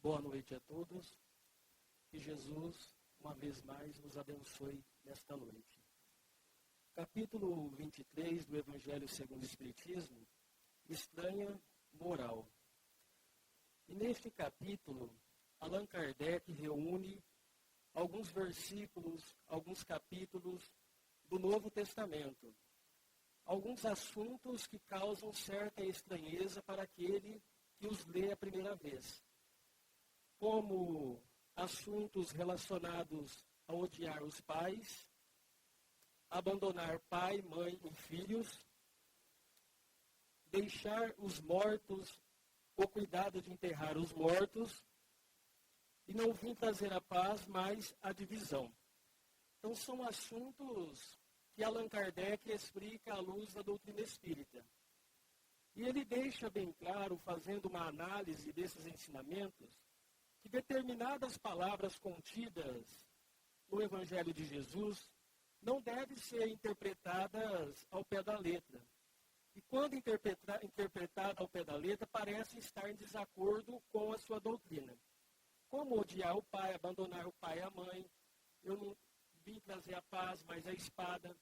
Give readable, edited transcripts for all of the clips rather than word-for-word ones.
Boa noite a todos. Que Jesus, uma vez mais, nos abençoe nesta noite. Capítulo 23 do Evangelho segundo o Espiritismo, estranha moral. E neste capítulo, Allan Kardec reúne alguns versículos, alguns capítulos do Novo Testamento. Alguns assuntos que causam certa estranheza para aquele que os lê a primeira vez. Como assuntos relacionados a odiar os pais, abandonar pai, mãe e filhos, deixar os mortos, o cuidado de enterrar os mortos, e não vir trazer a paz, mas a divisão. Então são assuntos que Allan Kardec explica à luz da doutrina espírita. E ele deixa bem claro, fazendo uma análise desses ensinamentos, que determinadas palavras contidas no Evangelho de Jesus não devem ser interpretadas ao pé da letra. E quando interpretada ao pé da letra, parece estar em desacordo com a sua doutrina. Como odiar o pai, abandonar o pai e a mãe, eu não vim trazer a paz, mas a espada.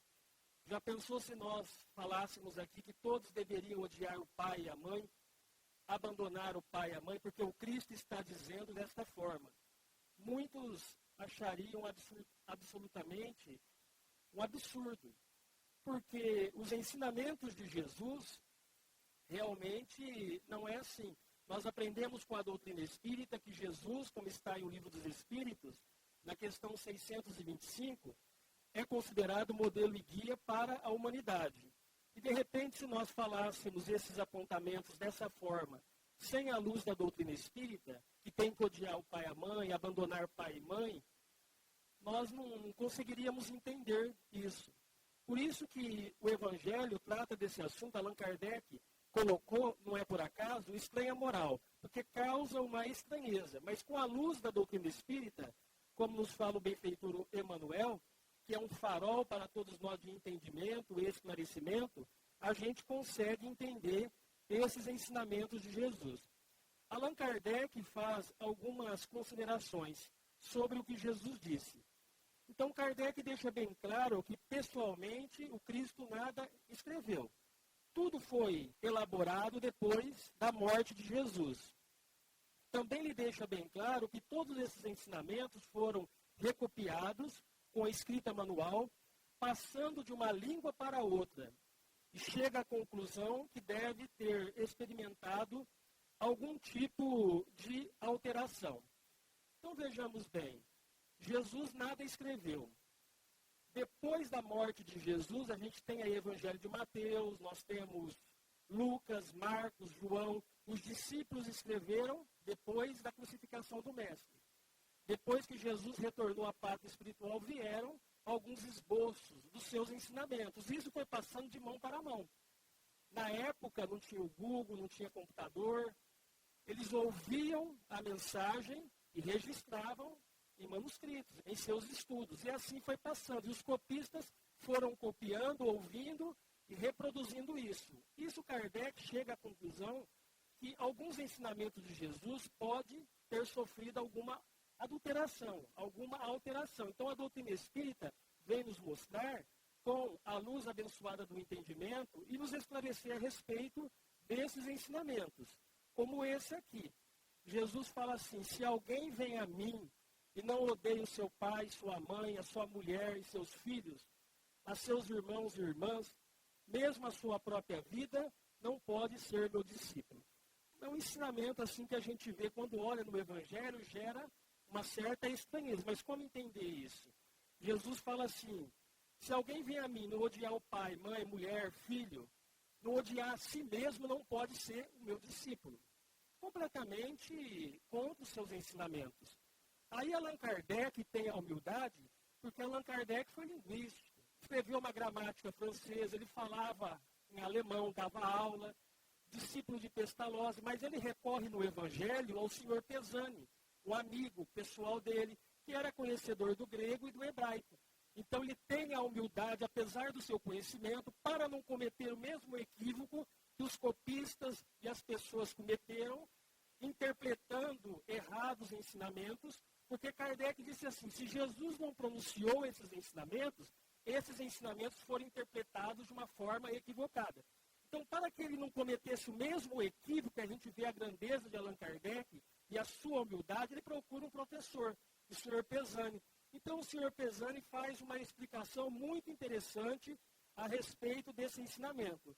Já pensou se nós falássemos aqui que todos deveriam odiar o pai e a mãe, abandonar o pai e a mãe, porque o Cristo está dizendo desta forma? Muitos achariam absolutamente um absurdo, porque os ensinamentos de Jesus realmente não é assim. Nós aprendemos com a doutrina espírita que Jesus, como está em O Livro dos Espíritos, na questão 625, é considerado modelo e guia para a humanidade. E, de repente, se nós falássemos esses apontamentos dessa forma, sem a luz da doutrina espírita, que tem que odiar o pai e a mãe, abandonar pai e mãe, nós não conseguiríamos entender isso. Por isso que o Evangelho trata desse assunto. Allan Kardec colocou, não é por acaso, estranha moral, porque causa uma estranheza. Mas com a luz da doutrina espírita, como nos fala o benfeitor Emmanuel, que é um farol para todos nós de entendimento e esclarecimento, a gente consegue entender esses ensinamentos de Jesus. Allan Kardec faz algumas considerações sobre o que Jesus disse. Então, Kardec deixa bem claro que, pessoalmente, o Cristo nada escreveu. Tudo foi elaborado depois da morte de Jesus. Também lhe deixa bem claro que todos esses ensinamentos foram recopiados com a escrita manual, passando de uma língua para outra, e chega à conclusão que deve ter experimentado algum tipo de alteração. Então vejamos bem, Jesus nada escreveu. Depois da morte de Jesus, a gente tem aí o Evangelho de Mateus, nós temos Lucas, Marcos, João. Os discípulos escreveram depois da crucificação do Mestre. Depois que Jesus retornou à pátria espiritual, vieram alguns esboços dos seus ensinamentos. Isso foi passando de mão para mão. Na época não tinha o Google, não tinha computador. Eles ouviam a mensagem e registravam em manuscritos, em seus estudos. E assim foi passando. E os copistas foram copiando, ouvindo e reproduzindo isso. Isso Kardec chega à conclusão que alguns ensinamentos de Jesus podem ter sofrido alguma adulteração, alguma alteração. Então a doutrina espírita vem nos mostrar, com a luz abençoada do entendimento, e nos esclarecer a respeito desses ensinamentos. Como esse aqui. Jesus fala assim: se alguém vem a mim e não odeia o seu pai, sua mãe, a sua mulher e seus filhos, a seus irmãos e irmãs, mesmo a sua própria vida, não pode ser meu discípulo. É um ensinamento assim que a gente vê quando olha no Evangelho, gera uma certa estranheza. Mas como entender isso? Jesus fala assim: se alguém vem a mim e não odiar o pai, mãe, mulher, filho, não odiar a si mesmo, não pode ser o meu discípulo. Completamente contra os seus ensinamentos. Aí Allan Kardec tem a humildade, porque Allan Kardec foi linguístico. Escreveu uma gramática francesa, ele falava em alemão, dava aula, discípulo de Pestalozzi, mas ele recorre no Evangelho ao senhor Pesani, um amigo pessoal dele, que era conhecedor do grego e do hebraico. Então ele tem a humildade, apesar do seu conhecimento, para não cometer o mesmo equívoco que os copistas e as pessoas cometeram, interpretando errado ensinamentos, porque Kardec disse assim, se Jesus não pronunciou esses ensinamentos foram interpretados de uma forma equivocada. Então, para que ele não cometesse o mesmo equívoco, a gente vê a grandeza de Allan Kardec e a sua humildade, ele procura um professor, o Sr. Pesani. Então, o Sr. Pesani faz uma explicação muito interessante a respeito desse ensinamento.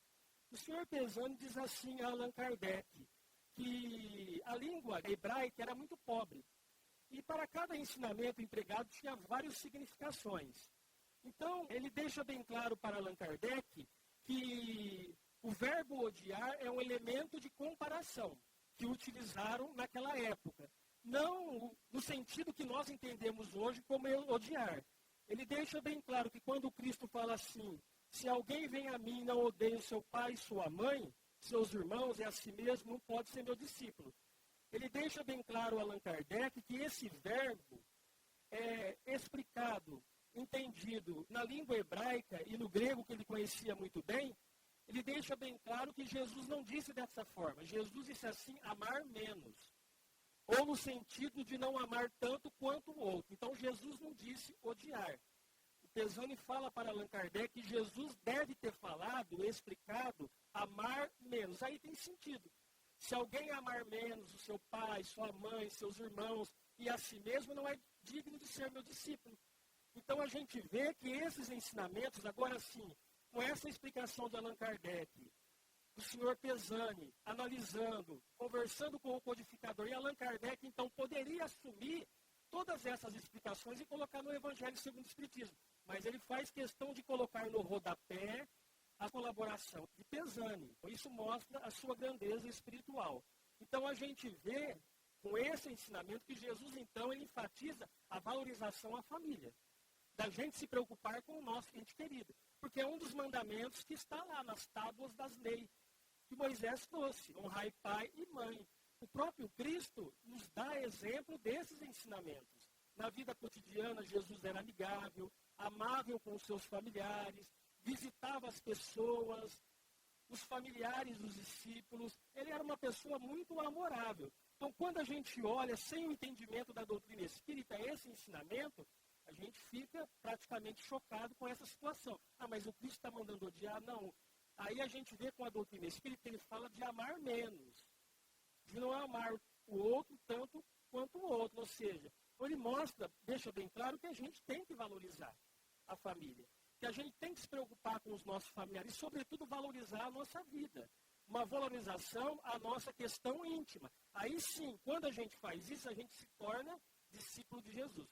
O Sr. Pesani diz assim a Allan Kardec, que a língua hebraica era muito pobre. E para cada ensinamento empregado tinha várias significações. Então, ele deixa bem claro para Allan Kardec que o verbo odiar é um elemento de comparação que utilizaram naquela época. Não no sentido que nós entendemos hoje como odiar. Ele deixa bem claro que quando Cristo fala assim, se alguém vem a mim e não odeia o seu pai e sua mãe, seus irmãos e a si mesmo, não pode ser meu discípulo. Ele deixa bem claro, Allan Kardec, que esse verbo é explicado, entendido na língua hebraica e no grego, que ele conhecia muito bem. Ele deixa bem claro que Jesus não disse dessa forma. Jesus disse assim, amar menos. Ou no sentido de não amar tanto quanto o outro. Então, Jesus não disse odiar. O Pesani fala para Allan Kardec que Jesus deve ter falado, explicado, amar menos. Aí tem sentido. Se alguém amar menos o seu pai, sua mãe, seus irmãos e a si mesmo, não é digno de ser meu discípulo. Então, a gente vê que esses ensinamentos, agora sim, com essa explicação de Allan Kardec, o Sr. Pesani, analisando, conversando com o codificador, e Allan Kardec, então, poderia assumir todas essas explicações e colocar no Evangelho segundo o Espiritismo. Mas ele faz questão de colocar no rodapé a colaboração de Pesani. Isso mostra a sua grandeza espiritual. Então, a gente vê, com esse ensinamento, que Jesus, então, ele enfatiza a valorização à família. Da gente se preocupar com o nosso ente querido. Porque é um dos mandamentos que está lá nas tábuas das leis, que Moisés trouxe, honrai pai e mãe. O próprio Cristo nos dá exemplo desses ensinamentos. Na vida cotidiana, Jesus era amigável, amável com os seus familiares, visitava as pessoas, os familiares dos discípulos. Ele era uma pessoa muito amorável. Então, quando a gente olha sem o entendimento da doutrina espírita, esse ensinamento, a gente fica praticamente chocado com essa situação. Ah, mas o Cristo está mandando odiar? Não. Aí a gente vê com a doutrina espírita, ele fala de amar menos. De não amar o outro tanto quanto o outro. Ou seja, ele mostra, deixa bem claro que a gente tem que valorizar a família. Que a gente tem que se preocupar com os nossos familiares e, sobretudo, valorizar a nossa vida. Uma valorização à nossa questão íntima. Aí sim, quando a gente faz isso, a gente se torna discípulo de Jesus.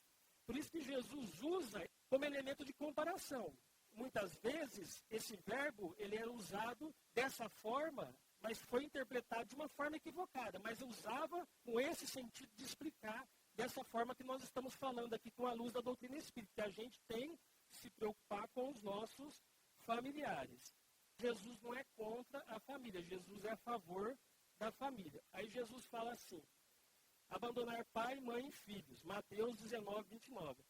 Por isso que Jesus usa como elemento de comparação. Muitas vezes, esse verbo ele era usado dessa forma, mas foi interpretado de uma forma equivocada. Mas usava com esse sentido de explicar dessa forma que nós estamos falando aqui com a luz da doutrina espírita. Que a gente tem que se preocupar com os nossos familiares. Jesus não é contra a família, Jesus é a favor da família. Aí Jesus fala assim, abandonar pai, mãe e filhos. Mateus 19, 29.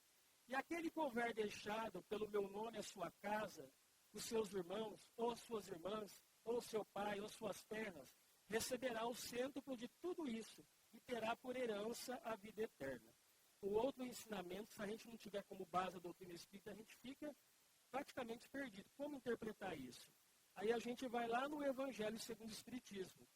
E aquele que houver deixado pelo meu nome a sua casa, os seus irmãos, ou as suas irmãs, ou seu pai, ou suas terras, receberá o cêntuplo de tudo isso e terá por herança a vida eterna. O outro ensinamento, se a gente não tiver como base a doutrina espírita, a gente fica praticamente perdido. Como interpretar isso? Aí a gente vai lá no Evangelho segundo o Espiritismo.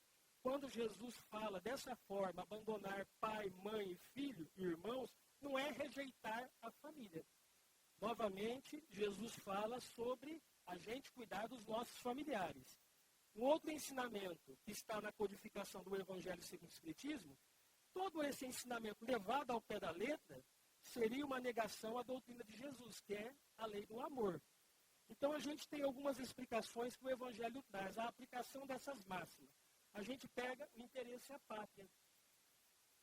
Quando Jesus fala dessa forma, abandonar pai, mãe, filho e irmãos, não é rejeitar a família. Novamente, Jesus fala sobre a gente cuidar dos nossos familiares. Um outro ensinamento que está na codificação do Evangelho segundo o Espiritismo, todo esse ensinamento levado ao pé da letra, seria uma negação à doutrina de Jesus, que é a lei do amor. Então a gente tem algumas explicações que o Evangelho traz, a aplicação dessas máximas. A gente pega o interesse à pátria.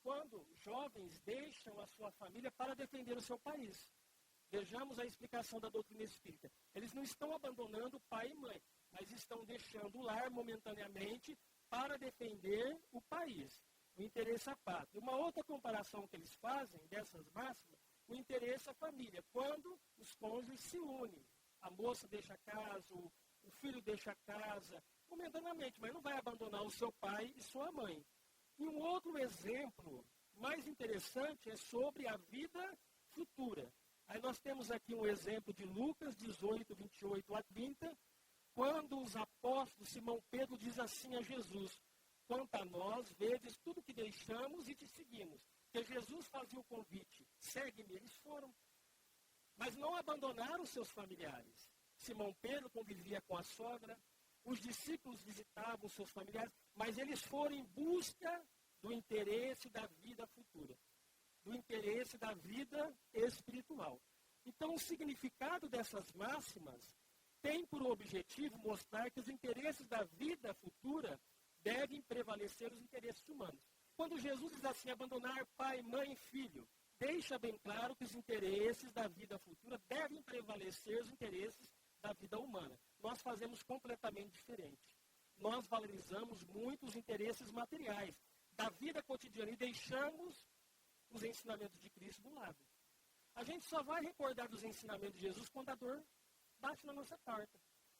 Quando jovens deixam a sua família para defender o seu país. Vejamos a explicação da doutrina espírita. Eles não estão abandonando pai e mãe, mas estão deixando o lar momentaneamente para defender o país, o interesse à pátria. Uma outra comparação que eles fazem dessas máximas, o interesse à família, quando os cônjuges se unem. A moça deixa a casa, o filho deixa a casa, momentaneamente, mas não vai abandonar o seu pai e sua mãe. E um outro exemplo mais interessante é sobre a vida futura. Aí nós temos aqui um exemplo de Lucas 18, 28 a 30, quando os apóstolos, Simão Pedro diz assim a Jesus: quanto a nós, vedes tudo que deixamos e te seguimos. Porque Jesus fazia o convite, segue-me, eles foram. Mas não abandonaram seus familiares. Simão Pedro convivia com a sogra, os discípulos visitavam seus familiares, mas eles foram em busca do interesse da vida futura, do interesse da vida espiritual. Então, o significado dessas máximas tem por objetivo mostrar que os interesses da vida futura devem prevalecer os interesses humanos. Quando Jesus diz assim, abandonar pai, mãe e filho, deixa bem claro que os interesses da vida futura devem prevalecer os interesses da vida humana. Nós fazemos completamente diferente. Nós valorizamos muito os interesses materiais da vida cotidiana e deixamos os ensinamentos de Cristo do lado. A gente só vai recordar dos ensinamentos de Jesus quando a dor bate na nossa porta.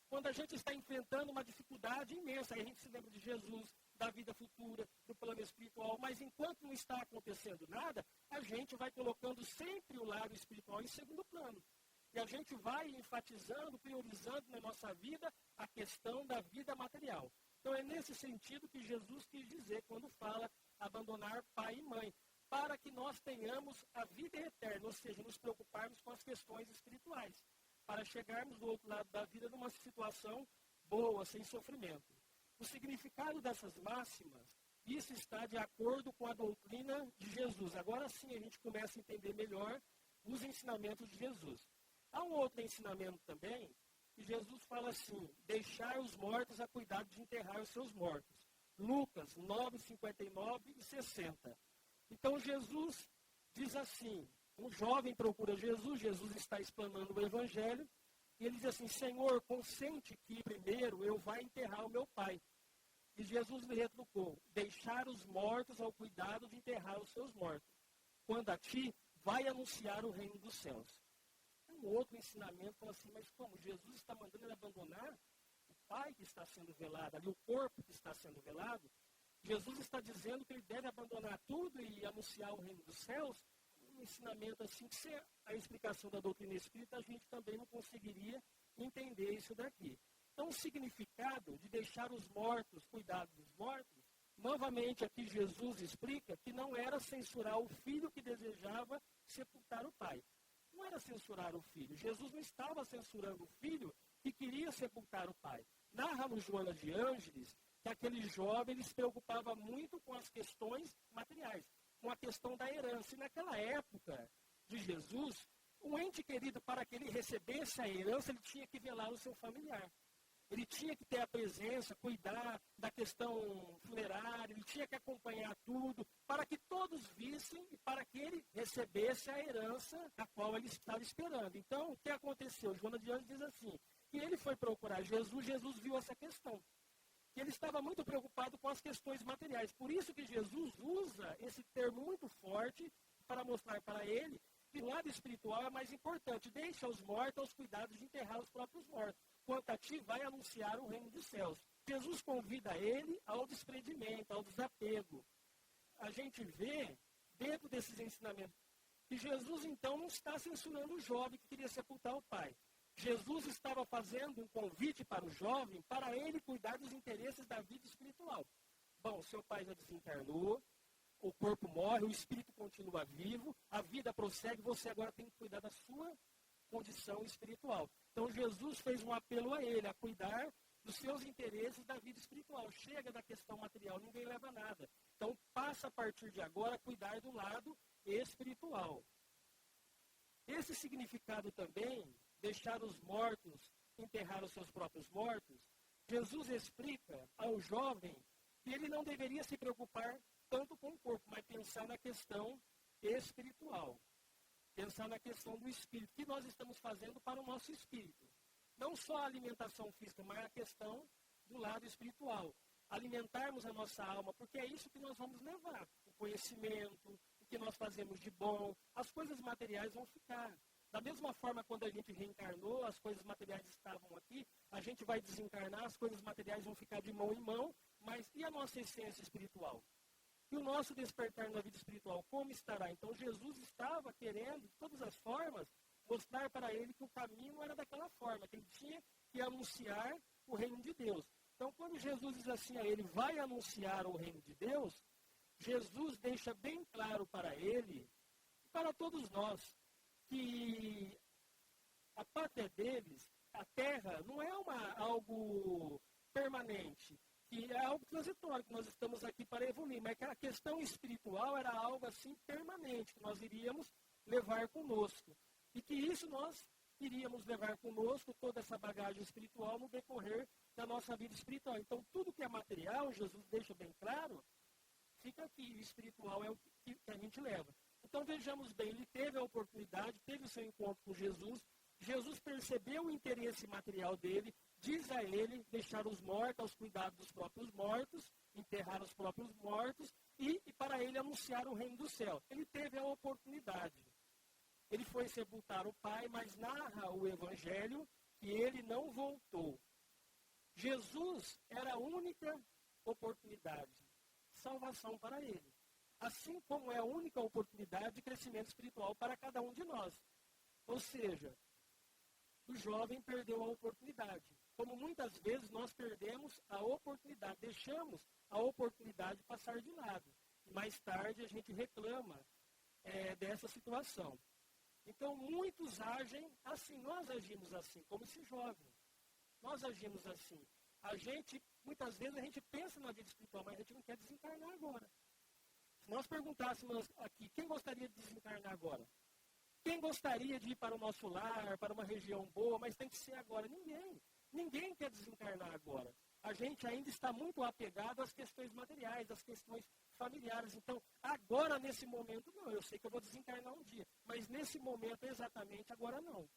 Quando a gente está enfrentando uma dificuldade imensa, aí a gente se lembra de Jesus, da vida futura, do plano espiritual, mas enquanto não está acontecendo nada, a gente vai colocando sempre o lado espiritual em segundo plano. E a gente vai enfatizando, priorizando na nossa vida a questão da vida material. Então é nesse sentido que Jesus quis dizer quando fala abandonar pai e mãe, para que nós tenhamos a vida eterna, ou seja, nos preocuparmos com as questões espirituais, para chegarmos do outro lado da vida numa situação boa, sem sofrimento. O significado dessas máximas, isso está de acordo com a doutrina de Jesus. Agora sim a gente começa a entender melhor os ensinamentos de Jesus. Há um outro ensinamento também, que Jesus fala assim, deixar os mortos a cuidado de enterrar os seus mortos. Lucas 9, 59 e 60. Então Jesus diz assim, um jovem procura Jesus, Jesus está explanando o evangelho, e ele diz assim, Senhor, consente que primeiro eu vá enterrar o meu pai. E Jesus lhe retrucou, deixar os mortos ao cuidado de enterrar os seus mortos. Quando a ti, vai anunciar o reino dos céus. Um outro ensinamento fala assim, mas como? Jesus está mandando ele abandonar o pai que está sendo velado, ali o corpo que está sendo velado. Jesus está dizendo que ele deve abandonar tudo e anunciar o reino dos céus. Um ensinamento assim, que sem a explicação da doutrina espírita, a gente também não conseguiria entender isso daqui. Então, o significado de deixar os mortos, cuidar dos mortos, novamente aqui Jesus explica que não era censurar o filho que desejava sepultar o pai. Não era censurar o filho. Jesus não estava censurando o filho que queria sepultar o pai. Narra no Joana de Ângeles que aquele jovem ele se preocupava muito com as questões materiais, com a questão da herança. E naquela época de Jesus, um ente querido, para que ele recebesse a herança, ele tinha que velar o seu familiar. Ele tinha que ter a presença, cuidar da questão funerária, ele tinha que acompanhar tudo, para que todos vissem e para que ele recebesse a herança a qual ele estava esperando. Então, o que aconteceu? Joana de Ângeles diz assim, que ele foi procurar Jesus, Jesus viu essa questão. Que ele estava muito preocupado com as questões materiais. Por isso que Jesus usa esse termo muito forte para mostrar para ele que o lado espiritual é mais importante. Deixa os mortos aos cuidados de enterrar os próprios mortos. Quanto a ti, vai anunciar o reino dos céus. Jesus convida ele ao desprendimento, ao desapego. A gente vê, dentro desses ensinamentos, que Jesus, então, não está censurando o jovem que queria sepultar o pai. Jesus estava fazendo um convite para o jovem, para ele cuidar dos interesses da vida espiritual. Bom, seu pai já desencarnou, o corpo morre, o espírito continua vivo, a vida prossegue, você agora tem que cuidar da sua condição espiritual. Então Jesus fez um apelo a ele, a cuidar dos seus interesses da vida espiritual. Chega da questão material, ninguém leva nada. Então passa a partir de agora a cuidar do lado espiritual. Esse significado também, deixar os mortos, enterrar os seus próprios mortos, Jesus explica ao jovem que ele não deveria se preocupar tanto com o corpo, mas pensar na questão espiritual. Pensar na questão do espírito, que nós estamos fazendo para o nosso espírito. Não só a alimentação física, mas a questão do lado espiritual. Alimentarmos a nossa alma, porque é isso que nós vamos levar. O conhecimento, o que nós fazemos de bom, as coisas materiais vão ficar. Da mesma forma, quando a gente reencarnou, as coisas materiais estavam aqui, a gente vai desencarnar, as coisas materiais vão ficar de mão em mão, mas e a nossa essência espiritual? E o nosso despertar na vida espiritual, como estará? Então, Jesus estava querendo, de todas as formas, mostrar para ele que o caminho era daquela forma, que ele tinha que anunciar o reino de Deus. Então, quando Jesus diz assim a ele, vai anunciar o reino de Deus, Jesus deixa bem claro para ele, e para todos nós, que a pátria deles, a terra, não é algo permanente, que é algo transitório, que nós estamos aqui para evoluir, mas que a questão espiritual era algo assim permanente, que nós iríamos levar conosco. E que isso nós iríamos levar conosco, toda essa bagagem espiritual, no decorrer da nossa vida espiritual. Então, tudo que é material, Jesus deixa bem claro, fica aqui. O espiritual é o que a gente leva. Então, vejamos bem, ele teve a oportunidade, teve o seu encontro com Jesus. Jesus percebeu o interesse material dele, diz a ele deixar os mortos aos cuidados dos próprios mortos, enterrar os próprios mortos e para ele anunciar o reino do céu. Ele teve a oportunidade. Ele foi sepultar o Pai, mas narra o Evangelho que ele não voltou. Jesus era a única oportunidade de salvação para ele. Assim como é a única oportunidade de crescimento espiritual para cada um de nós. Ou seja, o jovem perdeu a oportunidade. Como muitas vezes nós perdemos a oportunidade, deixamos a oportunidade passar de lado. E mais tarde a gente reclama dessa situação. Então, muitos agem assim, nós agimos assim, como esse jovem. Nós agimos assim. Muitas vezes a gente pensa na vida espiritual, mas a gente não quer desencarnar agora. Se nós perguntássemos aqui, quem gostaria de desencarnar agora? Quem gostaria de ir para o nosso lar, para uma região boa, mas tem que ser agora? Ninguém. Ninguém quer desencarnar agora. A gente ainda está muito apegado às questões materiais, às questões familiares. Então, agora, nesse momento, não. Eu sei que eu vou desencarnar um dia. Mas nesse momento, exatamente, agora não.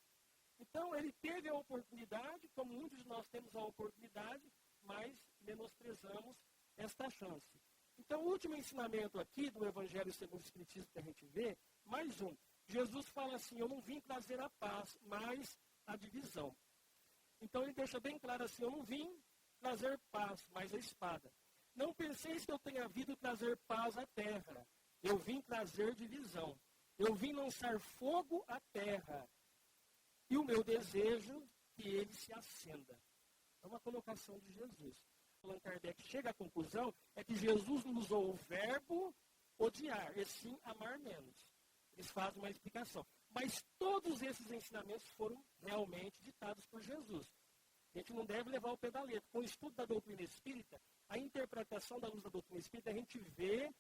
Então, ele teve a oportunidade, como muitos de nós temos a oportunidade, mas menosprezamos esta chance. Então, o último ensinamento aqui do Evangelho segundo o Espiritismo que a gente vê, mais um. Jesus fala assim, eu não vim trazer a paz, mas a divisão. Então, ele deixa bem claro assim, eu não vim trazer paz, mas a espada. Não penseis que eu tenha vindo trazer paz à terra. Eu vim trazer divisão. Eu vim lançar fogo à terra. E o meu desejo que ele se acenda. É uma colocação de Jesus. Allan Kardec chega à conclusão é que Jesus não usou o verbo odiar, e sim amar menos. Eles fazem uma explicação. Mas todos esses ensinamentos foram realmente ditados por Jesus. A gente não deve levar o pé da letra. Com o estudo da doutrina espírita, a interpretação da luz da doutrina espírita, a gente vê,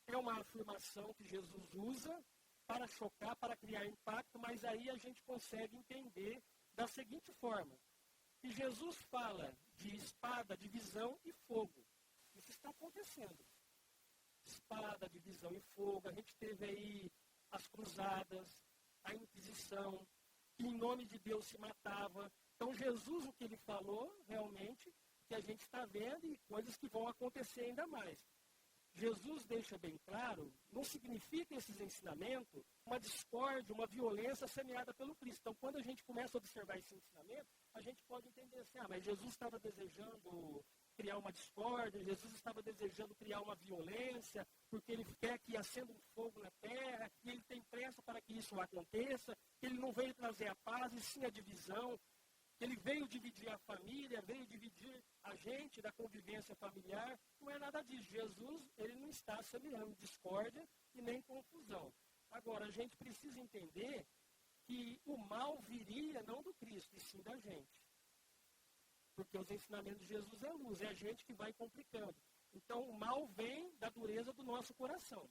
é uma afirmação que Jesus usa para chocar, para criar impacto, mas aí a gente consegue entender da seguinte forma, que Jesus fala de espada, divisão e fogo. Isso está acontecendo. Espada, divisão e fogo. A gente teve aí as cruzadas, a Inquisição, que em nome de Deus se matava. Então, Jesus, o que ele falou, realmente, que a gente está vendo e coisas que vão acontecer ainda mais. Jesus deixa bem claro, não significa esses ensinamentos uma discórdia, uma violência semeada pelo Cristo. Então, quando a gente começa a observar esse ensinamento, a gente pode entender assim, mas Jesus estava desejando criar uma discórdia, Jesus estava desejando criar uma violência, porque ele quer que acenda um fogo na terra, e ele tem pressa para que isso aconteça, que ele não veio trazer a paz, e sim a divisão. Ele veio dividir a família, veio dividir a gente da convivência familiar. Não é nada disso. Jesus, ele não está semeando discórdia e nem confusão. Agora, a gente precisa entender que o mal viria não do Cristo, e sim da gente. Porque os ensinamentos de Jesus é luz, é a gente que vai complicando. Então, o mal vem da dureza do nosso coração.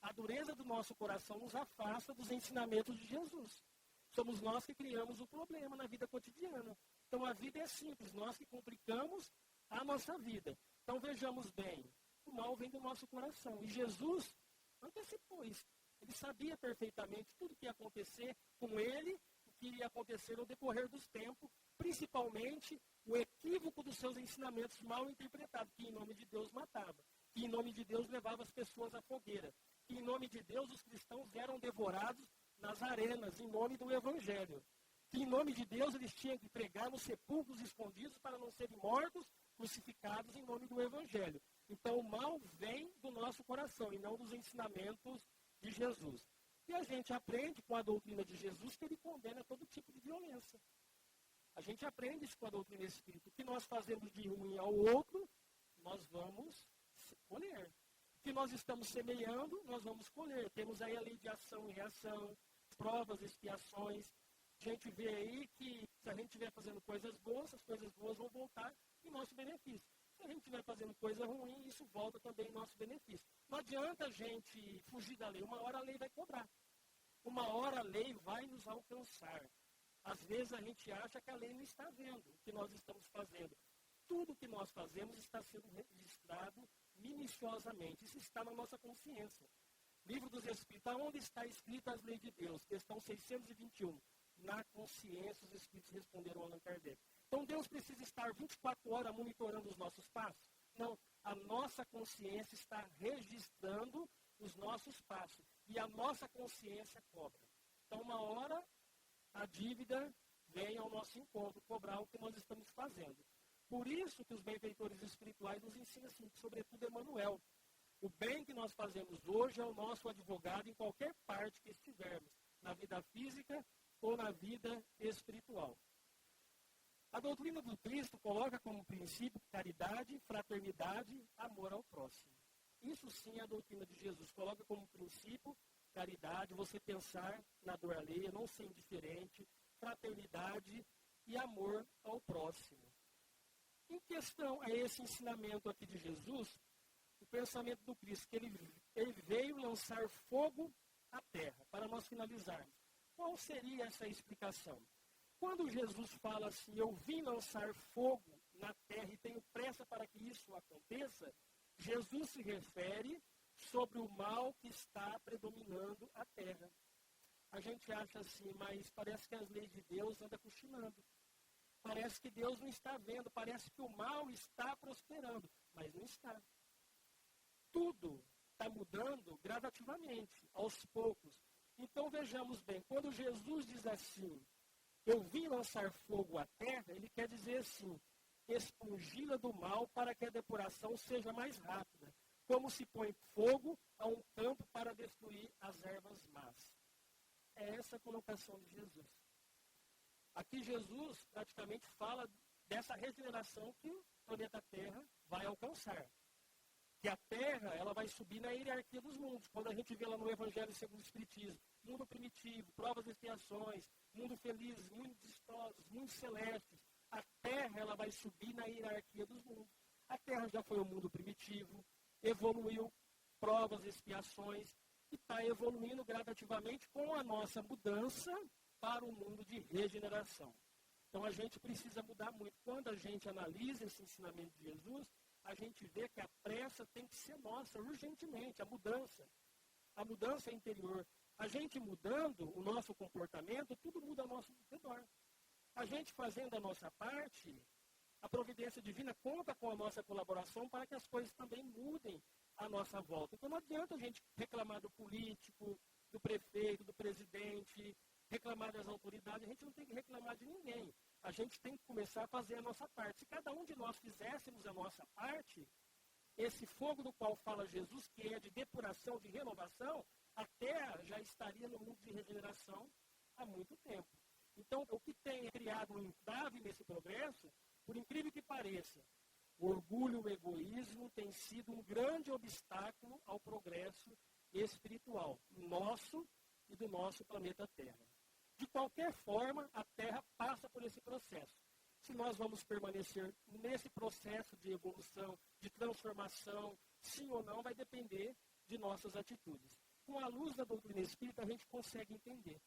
A dureza do nosso coração nos afasta dos ensinamentos de Jesus. Somos nós que criamos o problema na vida cotidiana. Então, a vida é simples, nós que complicamos a nossa vida. Então, vejamos bem, o mal vem do nosso coração. E Jesus antecipou isso. Ele sabia perfeitamente tudo o que ia acontecer com ele, o que iria acontecer no decorrer dos tempos, principalmente o equívoco dos seus ensinamentos mal interpretados, que em nome de Deus matava, que em nome de Deus levava as pessoas à fogueira, que em nome de Deus os cristãos eram devorados nas arenas, em nome do Evangelho. Que em nome de Deus eles tinham que pregar nos sepulcros escondidos para não serem mortos, crucificados em nome do Evangelho. Então, o mal vem do nosso coração e não dos ensinamentos de Jesus. E a gente aprende com a doutrina de Jesus que ele condena todo tipo de violência. A gente aprende isso com a doutrina espírita. O que nós fazemos de ruim ao outro, nós vamos colher. O que nós estamos semeando, nós vamos colher. Temos aí a lei de ação e reação, provas, expiações. A gente vê aí que se a gente estiver fazendo coisas boas, as coisas boas vão voltar em nosso benefício. Se a gente estiver fazendo coisa ruim, isso volta também em nosso benefício. Não adianta a gente fugir da lei. Uma hora a lei vai cobrar. Uma hora a lei vai nos alcançar. Às vezes a gente acha que a lei não está vendo o que nós estamos fazendo. Tudo que nós fazemos está sendo registrado minuciosamente. Isso está na nossa consciência. Livro dos Espíritos, onde está escrita as leis de Deus? Questão 621. Na consciência, os Espíritos responderam a Allan Kardec. Então Deus precisa estar 24 horas monitorando os nossos passos? Não. A nossa consciência está registrando os nossos passos. E a nossa consciência cobra. Então, uma hora, a dívida vem ao nosso encontro, cobrar o que nós estamos fazendo. Por isso que os benfeitores espirituais nos ensinam assim, sobretudo Emmanuel. O bem que nós fazemos hoje é o nosso advogado em qualquer parte que estivermos, na vida física ou na vida espiritual. A doutrina do Cristo coloca como princípio caridade, fraternidade, amor ao próximo. Isso sim é a doutrina de Jesus. Coloca como princípio caridade, você pensar na dor alheia, não ser indiferente, fraternidade e amor ao próximo. Em questão a esse ensinamento aqui de Jesus, o pensamento do Cristo, que ele veio lançar fogo à terra, para nós finalizarmos. Qual seria essa explicação? Quando Jesus fala assim, eu vim lançar fogo na terra e tenho pressa para que isso aconteça, Jesus se refere sobre o mal que está predominando a terra. A gente acha assim, mas parece que as leis de Deus andam cochilando. Parece que Deus não está vendo, parece que o mal está prosperando, mas não está. Tudo está mudando gradativamente, aos poucos. Então vejamos bem, quando Jesus diz assim, eu vim lançar fogo à terra, ele quer dizer assim, expungi-la do mal para que a depuração seja mais rápida, como se põe fogo a um campo para destruir as ervas más. É essa a colocação de Jesus. Aqui Jesus praticamente fala dessa regeneração que o planeta Terra vai alcançar. Que a Terra ela vai subir na hierarquia dos mundos. Quando a gente vê lá no Evangelho segundo o Espiritismo, mundo primitivo, provas e expiações, mundo feliz, mundos distosos, mundos celestes, a Terra ela vai subir na hierarquia dos mundos. A Terra já foi um mundo primitivo, evoluiu, provas e expiações, e está evoluindo gradativamente com a nossa mudança para o mundo de regeneração. Então a gente precisa mudar muito. Quando a gente analisa esse ensinamento de Jesus, a gente vê que a pressa tem que ser nossa, urgentemente, a mudança interior. A gente mudando o nosso comportamento, tudo muda ao nosso redor. A gente fazendo a nossa parte, a providência divina conta com a nossa colaboração para que as coisas também mudem à nossa volta. Então não adianta a gente reclamar do político, do prefeito, do presidente, reclamar das autoridades, a gente não tem que reclamar de ninguém. A gente tem que começar a fazer a nossa parte. Se cada um de nós fizéssemos a nossa parte, esse fogo do qual fala Jesus, que é de depuração, de renovação, a Terra já estaria no mundo de regeneração há muito tempo. Então, o que tem criado um entrave nesse progresso, por incrível que pareça, o orgulho, o egoísmo tem sido um grande obstáculo ao progresso espiritual nosso e do nosso planeta Terra. De qualquer forma, a Terra passa por esse processo. Se nós vamos permanecer nesse processo de evolução, de transformação, sim ou não, vai depender de nossas atitudes. Com a luz da doutrina espírita, a gente consegue entender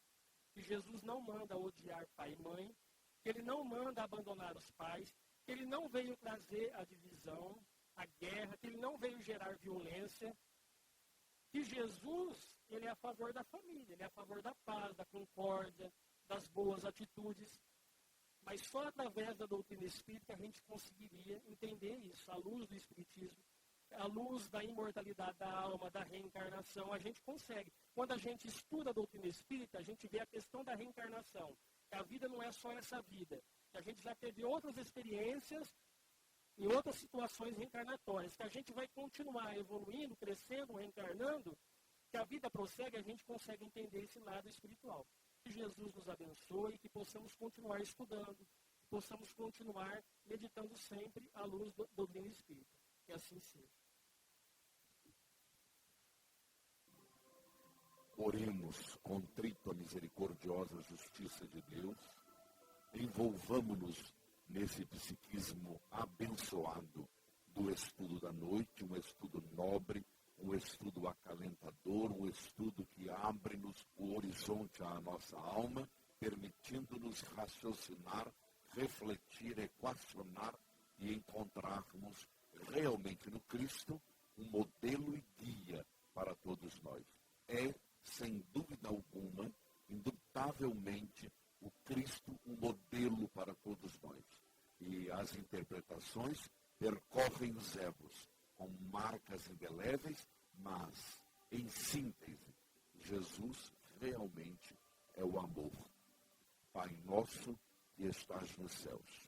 que Jesus não manda odiar pai e mãe, que ele não manda abandonar os pais, que ele não veio trazer a divisão, a guerra, que ele não veio gerar violência, que Jesus, ele é a favor da família, ele é a favor da paz, da concórdia, das boas atitudes. Mas só através da doutrina espírita a gente conseguiria entender isso, à luz do espiritismo, à luz da imortalidade da alma, da reencarnação, a gente consegue. Quando a gente estuda a doutrina espírita, a gente vê a questão da reencarnação, que a vida não é só essa vida, que a gente já teve outras experiências em outras situações reencarnatórias, que a gente vai continuar evoluindo, crescendo, reencarnando, que a vida prossegue, a gente consegue entender esse lado espiritual. Que Jesus nos abençoe e que possamos continuar estudando, possamos continuar meditando sempre à luz da doutrina espírita. Que assim seja. Oremos, contrito a misericordiosa justiça de Deus, envolvamo-nos nesse psiquismo abençoado do estudo da noite, um estudo nobre, um estudo acalentador, um estudo que abre-nos o horizonte à nossa alma, permitindo-nos raciocinar, refletir, equacionar e encontrarmos realmente no Cristo um modelo e guia para todos nós. É, sem dúvida alguma, indubitavelmente, o Cristo um modelo para todos nós. E as interpretações percorrem os ecos com marcas indeléveis, mas, em síntese, Jesus realmente é o amor. Pai nosso que estás nos céus,